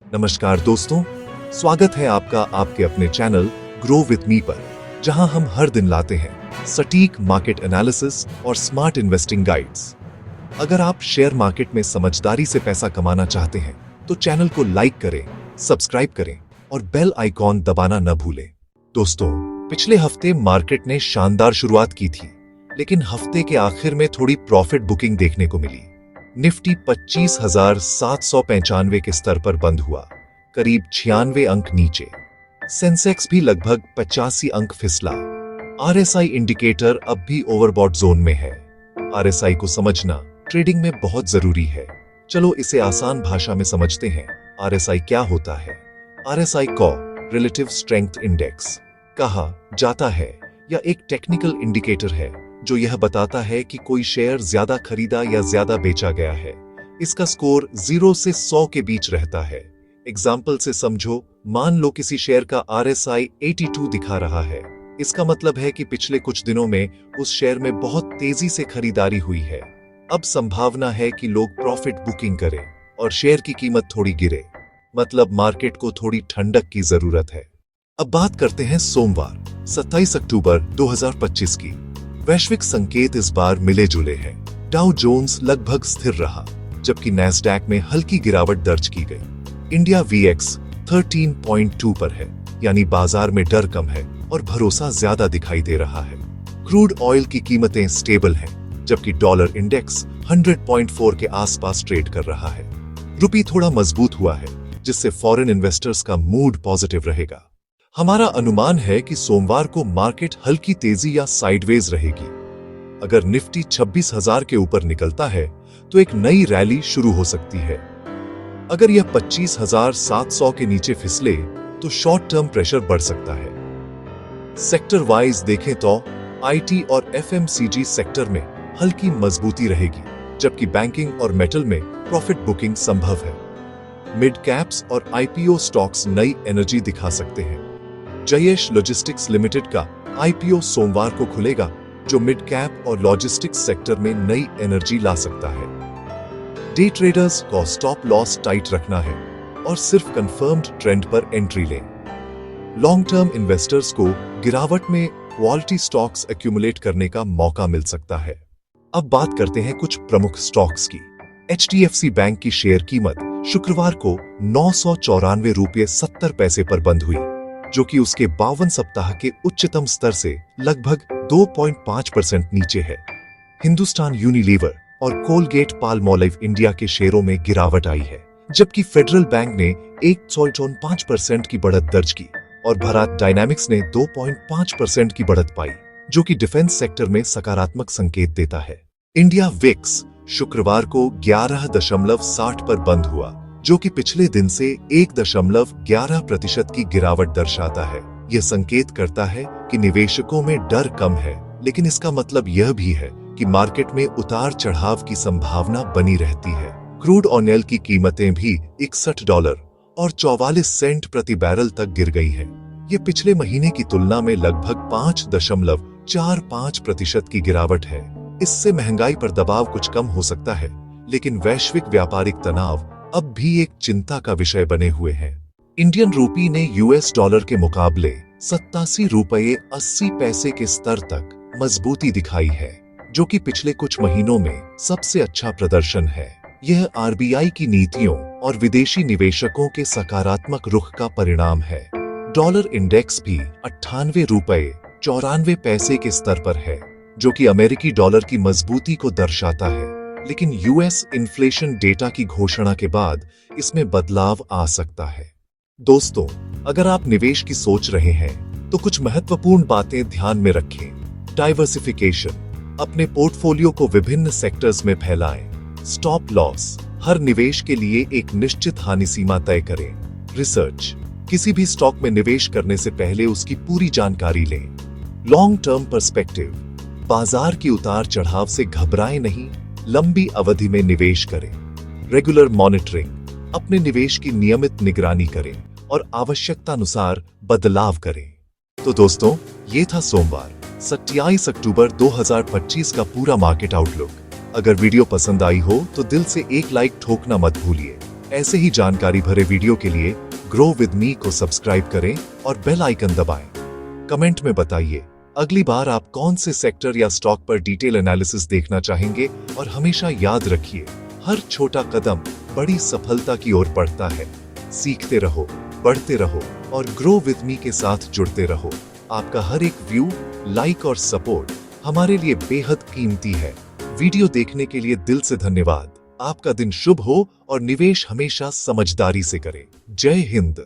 नमस्कार दोस्तों, स्वागत है आपका आपके अपने चैनल ग्रो विथ मी पर, जहां हम हर दिन लाते हैं सटीक मार्केट एनालिसिस और स्मार्ट इन्वेस्टिंग गाइड्स। अगर आप शेयर मार्केट में समझदारी से पैसा कमाना चाहते हैं तो चैनल को लाइक करें, सब्सक्राइब करें और बेल आइकॉन दबाना न भूलें। दोस्तों, पिछले हफ्ते मार्केट ने शानदार शुरुआत की थी, लेकिन हफ्ते के आखिर में थोड़ी प्रॉफिट बुकिंग देखने को मिली। निफ्टी 25,795 के स्तर पर बंद हुआ, करीब 96 अंक नीचे। सेंसेक्स भी लगभग 85 अंक फिसला। आरएसआई इंडिकेटर अब भी ओवरबॉट जोन में है। आरएसआई को समझना ट्रेडिंग में बहुत जरूरी है। चलो इसे आसान भाषा में समझते हैं। आरएसआई क्या होता है? आरएसआई को रिलेटिव स्ट्रेंथ इंडेक्स कहा जाता है, या एक टेक्निकल इंडिकेटर है जो यह बताता है कि कोई शेयर ज्यादा खरीदा या ज्यादा बेचा गया है। इसका स्कोर 0 से 100 के बीच रहता है। एग्जाम्पल से समझो, मान लो किसी शेयर का आरएसआई 82 दिखा रहा है। इसका मतलब है कि पिछले कुछ दिनों में उस शेयर में बहुत तेजी से खरीदारी हुई है। अब संभावना है कि लोग प्रॉफिट बुकिंग करें और शेयर की कीमत थोड़ी गिरे। मतलब मार्केट को थोड़ी ठंडक की जरूरत है। अब बात करते हैं सोमवार 27 अक्टूबर 2025 की। वैश्विक संकेत इस बार मिले जुले हैं। डाउ जोन्स लगभग स्थिर रहा, जबकि नैस्डैक में हल्की गिरावट दर्ज की गई। इंडिया वीएक्स 13.2 पर है, यानी बाजार में डर कम है और भरोसा ज्यादा दिखाई दे रहा है। क्रूड ऑयल की कीमतें स्टेबल हैं, जबकि डॉलर इंडेक्स 100.4 के आसपास ट्रेड कर रहा है। रुपी थोड़ा मजबूत हुआ है, जिससे फॉरेन इन्वेस्टर्स का मूड पॉजिटिव रहेगा। हमारा अनुमान है कि सोमवार को मार्केट हल्की तेजी या साइडवेज रहेगी। अगर निफ्टी 26,000 के ऊपर निकलता है तो एक नई रैली शुरू हो सकती है। अगर यह 25,700 के नीचे फिसले तो शॉर्ट टर्म प्रेशर बढ़ सकता है। सेक्टर वाइज देखें तो आईटी और एफएमसीजी सेक्टर में हल्की मजबूती रहेगी, जबकि बैंकिंग और मेटल में प्रॉफिट बुकिंग संभव है। मिड कैप्स और आईपीओ स्टॉक्स नई एनर्जी दिखा सकते हैं। जयेश लॉजिस्टिक्स लिमिटेड का आईपीओ सोमवार को खुलेगा, जो मिड कैप और लॉजिस्टिक्स सेक्टर में नई एनर्जी ला सकता है। डे ट्रेडर्स को स्टॉप लॉस टाइट रखना है और सिर्फ कंफर्म्ड ट्रेंड पर एंट्री लें। लॉन्ग टर्म इन्वेस्टर्स को गिरावट में क्वालिटी स्टॉक्स एक्यूमुलेट करने का मौका मिल सकता है। अब बात करते हैं कुछ प्रमुख स्टॉक्स की। एचडीएफसी बैंक की शेयर कीमत शुक्रवार को 994 रुपये 70 पैसे पर बंद हुई, जो कि उसके 52 सप्ताह के उच्चतम स्तर से लगभग 2.5% नीचे है। हिंदुस्तान यूनिलीवर और कोलगेट पाल्मोलिव इंडिया के शेयरों में गिरावट आई है, जबकि फेडरल बैंक ने 1.5% की बढ़त दर्ज की और भारत डायनामिक्स ने 2.5% की बढ़त पाई, जो कि डिफेंस सेक्टर में सकारात्मक संकेत देता है। इंडिया विक्स शुक्रवार को 11.60 पर बंद हुआ, जो कि पिछले दिन से 1.11% की गिरावट दर्शाता है। यह संकेत करता है कि निवेशकों में डर कम है, लेकिन इसका मतलब यह भी है कि मार्केट में उतार चढ़ाव की संभावना बनी रहती है। क्रूड ऑयल की कीमतें भी $61 और 44 सेंट प्रति बैरल तक गिर गई हैं। ये पिछले महीने की तुलना में लगभग 5.45% की गिरावट है। इससे महंगाई पर दबाव कुछ कम हो सकता है, लेकिन वैश्विक व्यापारिक तनाव अब भी एक चिंता का विषय बने हुए हैं। इंडियन रूपी ने यूएस डॉलर के मुकाबले 87 रुपये 80 पैसे के स्तर तक मजबूती दिखाई है, जो कि पिछले कुछ महीनों में सबसे अच्छा प्रदर्शन है। यह आरबीआई की नीतियों और विदेशी निवेशकों के सकारात्मक रुख का परिणाम है। डॉलर इंडेक्स भी 98 रुपये 94 पैसे के स्तर पर है, जो कि अमेरिकी डॉलर की मजबूती को दर्शाता है। लेकिन यूएस इन्फ्लेशन डेटा की घोषणा के बाद इसमें बदलाव आ सकता है। दोस्तों, अगर आप निवेश की सोच रहे हैं तो कुछ महत्वपूर्ण बातें ध्यान में रखें। डाइवर्सिफिकेशन, अपने पोर्टफोलियो को विभिन्न सेक्टर्स में फैलाएं। स्टॉप लॉस, हर निवेश के लिए एक निश्चित हानि सीमा तय करें। रिसर्च, किसी भी स्टॉक में निवेश करने से पहले उसकी पूरी जानकारी लें। लॉन्ग टर्म पर्सपेक्टिव, बाजार की उतार चढ़ाव से घबराएं नहीं, लंबी अवधि में निवेश करें। रेगुलर मॉनिटरिंग, अपने निवेश की नियमित निगरानी करें और आवश्यकतानुसार बदलाव करें। तो दोस्तों, ये था सोमवार 27 अक्टूबर 2025 का पूरा मार्केट आउटलुक। अगर वीडियो पसंद आई हो तो दिल से एक लाइक ठोकना मत भूलिए ऐसे ही जानकारी भरे वीडियो के लिए ग्रो विद मी को सब्सक्राइब करें और बेल आइकन दबाएं। कमेंट में बताइए अगली बार आप कौन से सेक्टर या स्टॉक पर डिटेल एनालिसिस देखना चाहेंगे। और हमेशा याद रखिए, हर छोटा कदम बड़ी सफलता की ओर बढ़ता है। सीखते रहो, बढ़ते रहो और ग्रो विद मी के साथ जुड़ते रहो। आपका हर एक व्यू, लाइक और सपोर्ट हमारे लिए बेहद कीमती है। वीडियो देखने के लिए दिल से धन्यवाद। आपका दिन शुभ हो और निवेश हमेशा समझदारी से करें। जय हिंद।